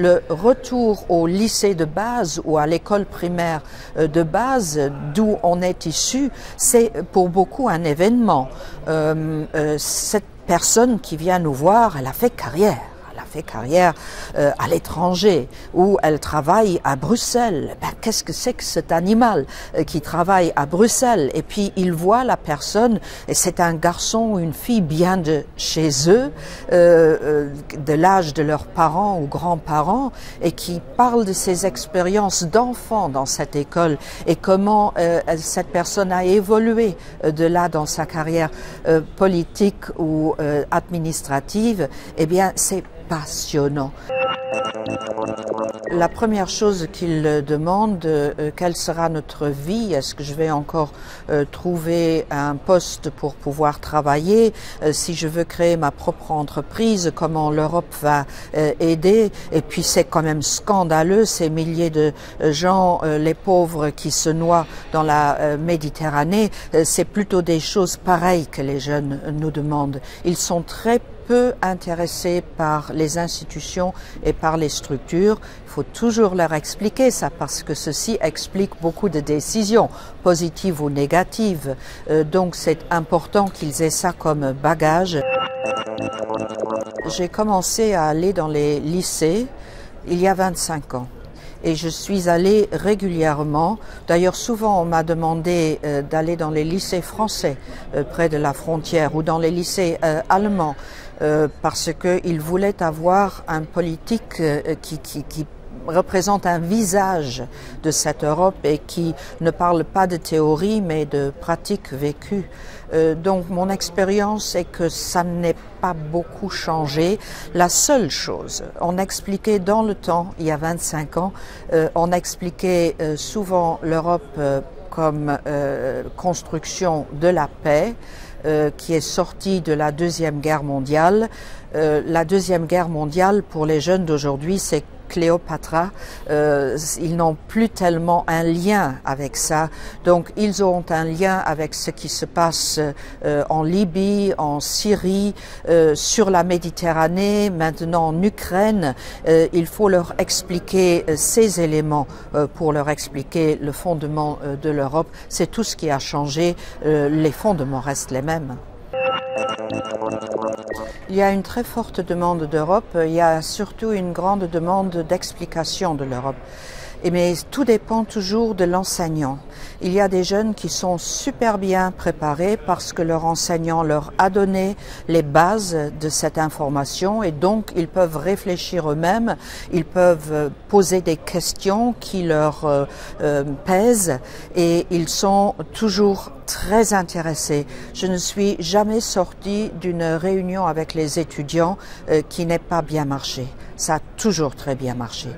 Le retour au lycée de base ou à l'école primaire de base, d'où on est issu, c'est pour beaucoup un événement. Cette personne qui vient nous voir, elle a fait carrière. Elle a fait carrière à l'étranger, où elle travaille à Bruxelles. Ben, qu'est-ce que c'est que cet animal qui travaille à Bruxelles? Et puis il voit la personne, et c'est un garçon ou une fille bien de chez eux, de l'âge de leurs parents ou grands-parents, et qui parle de ses expériences d'enfant dans cette école et comment cette personne a évolué de là dans sa carrière politique ou administrative. Eh bien, c'est passionnant. La première chose qu'il demande, quelle sera notre vie? Est-ce que je vais encore trouver un poste pour pouvoir travailler? Si je veux créer ma propre entreprise, comment l'Europe va aider? Et puis c'est quand même scandaleux, ces milliers de gens, les pauvres qui se noient dans la Méditerranée. C'est plutôt des choses pareilles que les jeunes nous demandent. Ils sont très peu intéressés par les institutions et par les structures. Il faut toujours leur expliquer ça parce que ceci explique beaucoup de décisions, positives ou négatives. Donc c'est important qu'ils aient ça comme bagage. J'ai commencé à aller dans les lycées il y a 25 ans. Et je suis allée régulièrement. D'ailleurs, souvent, on m'a demandé d'aller dans les lycées français près de la frontière ou dans les lycées allemands parce qu'ils voulaient avoir un politique qui représente un visage de cette Europe et qui ne parle pas de théorie mais de pratiques vécues. Donc mon expérience est que ça n'est pas beaucoup changé. La seule chose, on expliquait dans le temps, il y a 25 ans, on expliquait souvent l'Europe comme construction de la paix, qui est sortie de la Deuxième Guerre mondiale. La Deuxième Guerre mondiale, pour les jeunes d'aujourd'hui, c'est Cléopâtre, ils n'ont plus tellement un lien avec ça, donc ils ont un lien avec ce qui se passe en Libye, en Syrie, sur la Méditerranée, maintenant en Ukraine. Il faut leur expliquer ces éléments pour leur expliquer le fondement de l'Europe. C'est tout ce qui a changé, les fondements restent les mêmes. Il y a une très forte demande d'Europe, il y a surtout une grande demande d'explication de l'Europe. Mais tout dépend toujours de l'enseignant. Il y a des jeunes qui sont super bien préparés parce que leur enseignant leur a donné les bases de cette information et donc ils peuvent réfléchir eux-mêmes, ils peuvent poser des questions qui leur pèsent et ils sont toujours très intéressés. Je ne suis jamais sortie d'une réunion avec les étudiants qui n'ait pas bien marché. Ça a toujours très bien marché.